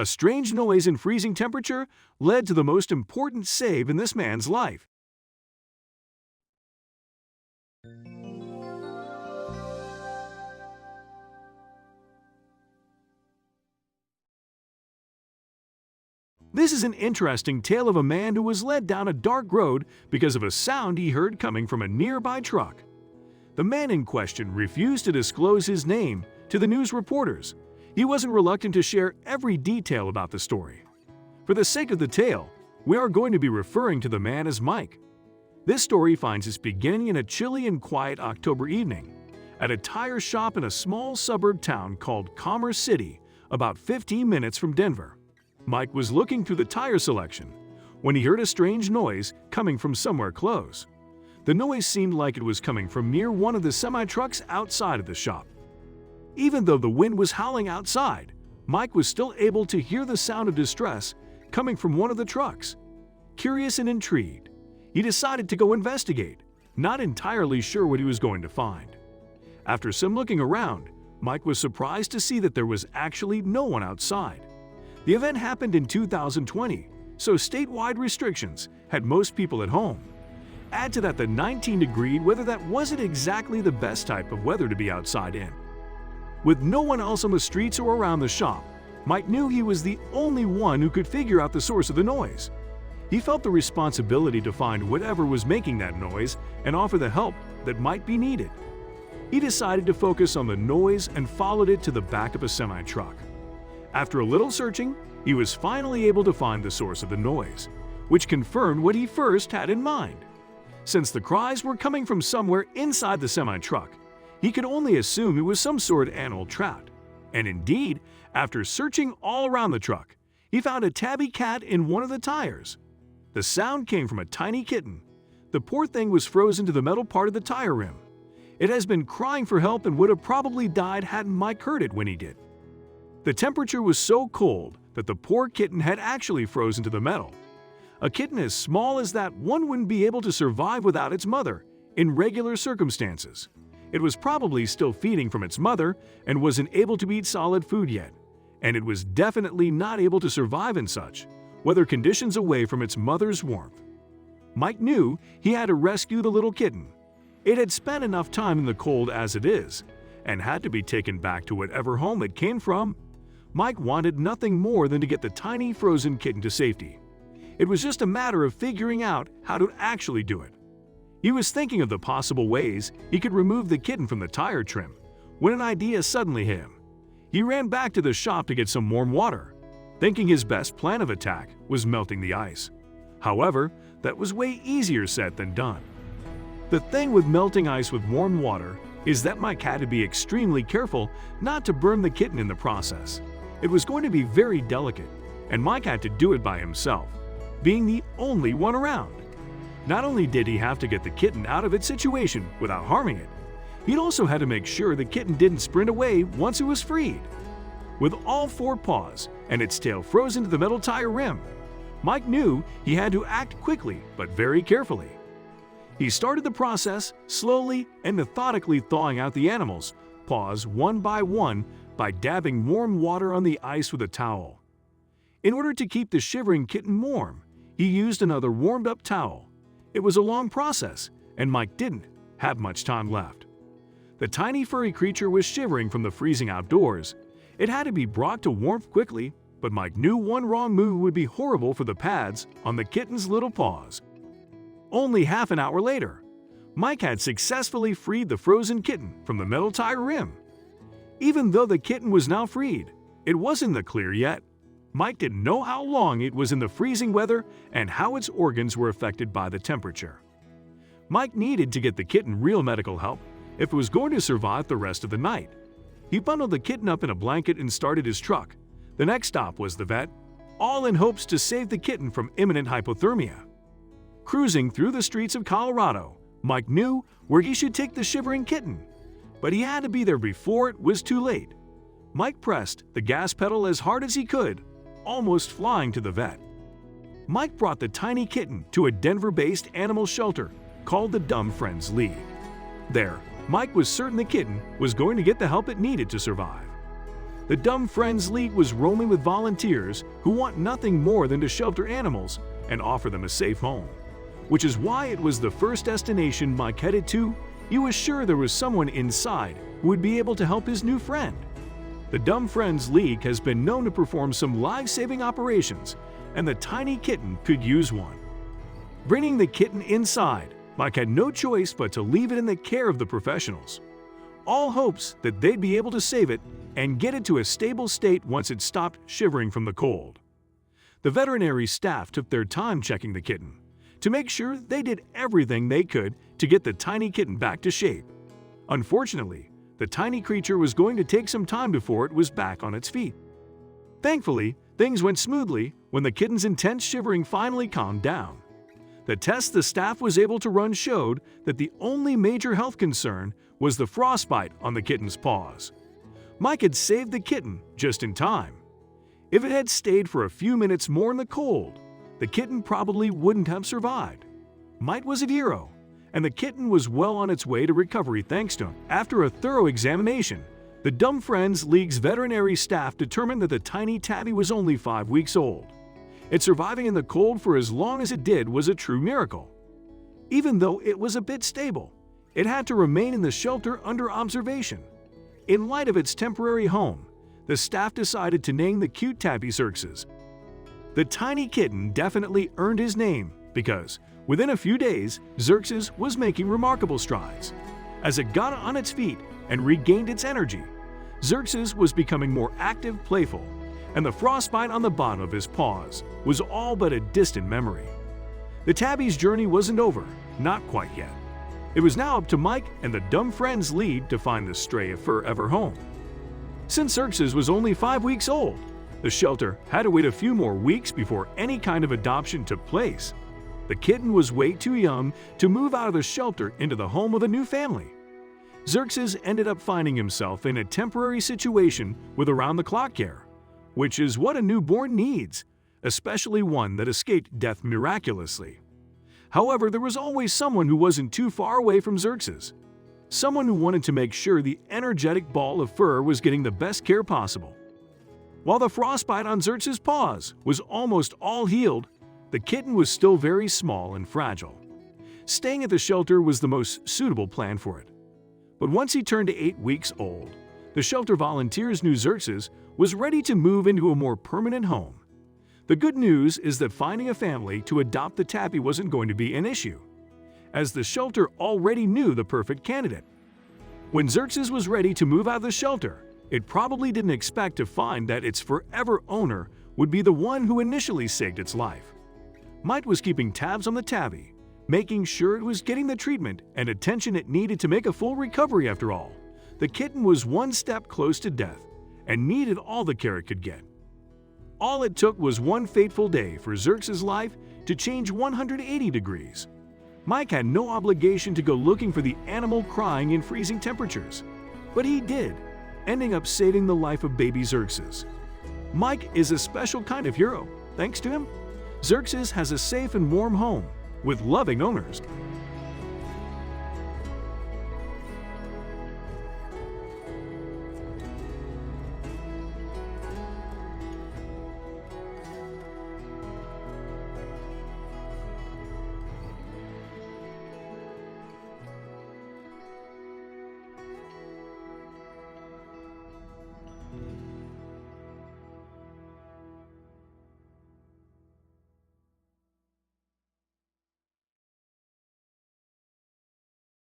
A strange noise and freezing temperature led to the most important save in this man's life. This is an interesting tale of a man who was led down a dark road because of a sound he heard coming from a nearby truck. The man in question refused to disclose his name to the news reporters. He wasn't reluctant to share every detail about the story. For the sake of the tale, we are going to be referring to the man as Mike. This story finds its beginning in a chilly and quiet October evening at a tire shop in a small suburb town called Commerce City, about 15 minutes from Denver. Mike was looking through the tire selection when he heard a strange noise coming from somewhere close. The noise seemed like it was coming from near one of the semi-trucks outside of the shop. Even though the wind was howling outside, Mike was still able to hear the sound of distress coming from one of the trucks. Curious and intrigued, he decided to go investigate, not entirely sure what he was going to find. After some looking around, Mike was surprised to see that there was actually no one outside. The event happened in 2020, so statewide restrictions had most people at home. Add to that the 19-degree weather that wasn't exactly the best type of weather to be outside in. With no one else on the streets or around the shop, Mike knew he was the only one who could figure out the source of the noise. He felt the responsibility to find whatever was making that noise and offer the help that might be needed. He decided to focus on the noise and followed it to the back of a semi-truck. After a little searching, he was finally able to find the source of the noise, which confirmed what he first had in mind. Since the cries were coming from somewhere inside the semi-truck, he could only assume it was some sort of animal trapped. And indeed, after searching all around the truck, he found a tabby cat in one of the tires. The sound came from a tiny kitten. The poor thing was frozen to the metal part of the tire rim. It has been crying for help and would have probably died hadn't Mike heard it when he did. The temperature was so cold that the poor kitten had actually frozen to the metal. A kitten as small as that one wouldn't be able to survive without its mother in regular circumstances. It was probably still feeding from its mother and wasn't able to eat solid food yet, and it was definitely not able to survive in such weather conditions away from its mother's warmth. Mike knew he had to rescue the little kitten. It had spent enough time in the cold as it is and had to be taken back to whatever home it came from. Mike wanted nothing more than to get the tiny frozen kitten to safety. It was just a matter of figuring out how to actually do it. He was thinking of the possible ways he could remove the kitten from the tire trim when an idea suddenly hit him. He ran back to the shop to get some warm water, thinking his best plan of attack was melting the ice. However, that was way easier said than done. The thing with melting ice with warm water is that Mike had to be extremely careful not to burn the kitten in the process. It was going to be very delicate, and Mike had to do it by himself, being the only one around. Not only did he have to get the kitten out of its situation without harming it, he'd also had to make sure the kitten didn't sprint away once it was freed. With all four paws and its tail frozen to the metal tire rim, Mike knew he had to act quickly but very carefully. He started the process slowly and methodically thawing out the animal's paws one by dabbing warm water on the ice with a towel. In order to keep the shivering kitten warm, he used another warmed-up towel. It was a long process, and Mike didn't have much time left. The tiny furry creature was shivering from the freezing outdoors. It had to be brought to warmth quickly, but Mike knew one wrong move would be horrible for the pads on the kitten's little paws. Only half an hour later, Mike had successfully freed the frozen kitten from the metal tire rim. Even though the kitten was now freed, it wasn't in the clear yet. Mike didn't know how long it was in the freezing weather and how its organs were affected by the temperature. Mike needed to get the kitten real medical help if it was going to survive the rest of the night. He bundled the kitten up in a blanket and started his truck. The next stop was the vet, all in hopes to save the kitten from imminent hypothermia. Cruising through the streets of Colorado, Mike knew where he should take the shivering kitten, but he had to be there before it was too late. Mike pressed the gas pedal as hard as he could, almost flying to the vet. Mike brought the tiny kitten to a Denver-based animal shelter called the Dumb Friends League. There, Mike was certain the kitten was going to get the help it needed to survive. The Dumb Friends League was roaming with volunteers who want nothing more than to shelter animals and offer them a safe home. Which is why it was the first destination Mike headed to. He was sure there was someone inside who would be able to help his new friend. The Dumb Friends League has been known to perform some life-saving operations, and the tiny kitten could use one. Bringing the kitten inside, Mike had no choice but to leave it in the care of the professionals. All hopes that they'd be able to save it and get it to a stable state once it stopped shivering from the cold. The veterinary staff took their time checking the kitten to make sure they did everything they could to get the tiny kitten back to shape. Unfortunately, the tiny creature was going to take some time before it was back on its feet. Thankfully, things went smoothly when the kitten's intense shivering finally calmed down. The tests the staff was able to run showed that the only major health concern was the frostbite on the kitten's paws. Mike had saved the kitten just in time. If it had stayed for a few minutes more in the cold, the kitten probably wouldn't have survived. Mike was a hero, and the kitten was well on its way to recovery thanks to him. After a thorough examination, the Dumb Friends League's veterinary staff determined that the tiny tabby was only 5 weeks old. It surviving in the cold for as long as it did was a true miracle. Even though it was a bit stable, it had to remain in the shelter under observation. In light of its temporary home, the staff decided to name the cute tabby Xerxes. The tiny kitten definitely earned his name because, within a few days, Xerxes was making remarkable strides. As it got on its feet and regained its energy, Xerxes was becoming more active, playful, and the frostbite on the bottom of his paws was all but a distant memory. The tabby's journey wasn't over, not quite yet. It was now up to Mike and the Dumb Friends League to find the stray a forever home. Since Xerxes was only 5 weeks old, the shelter had to wait a few more weeks before any kind of adoption took place. The kitten was way too young to move out of the shelter into the home of a new family. Xerxes ended up finding himself in a temporary situation with around-the-clock care, which is what a newborn needs, especially one that escaped death miraculously. However, there was always someone who wasn't too far away from Xerxes. Someone who wanted to make sure the energetic ball of fur was getting the best care possible. While the frostbite on Xerxes' paws was almost all healed, the kitten was still very small and fragile. Staying at the shelter was the most suitable plan for it. But once he turned 8 weeks old, the shelter volunteers knew Xerxes was ready to move into a more permanent home. The good news is that finding a family to adopt the tabby wasn't going to be an issue, as the shelter already knew the perfect candidate. When Xerxes was ready to move out of the shelter, it probably didn't expect to find that its forever owner would be the one who initially saved its life. Mike was keeping tabs on the tabby, making sure it was getting the treatment and attention it needed to make a full recovery. After all, the kitten was one step close to death and needed all the care it could get. All it took was one fateful day for Xerxes' life to change 180 degrees. Mike had no obligation to go looking for the animal crying in freezing temperatures, but he did, ending up saving the life of baby Xerxes. Mike is a special kind of hero. Thanks to him, Xerxes has a safe and warm home with loving owners.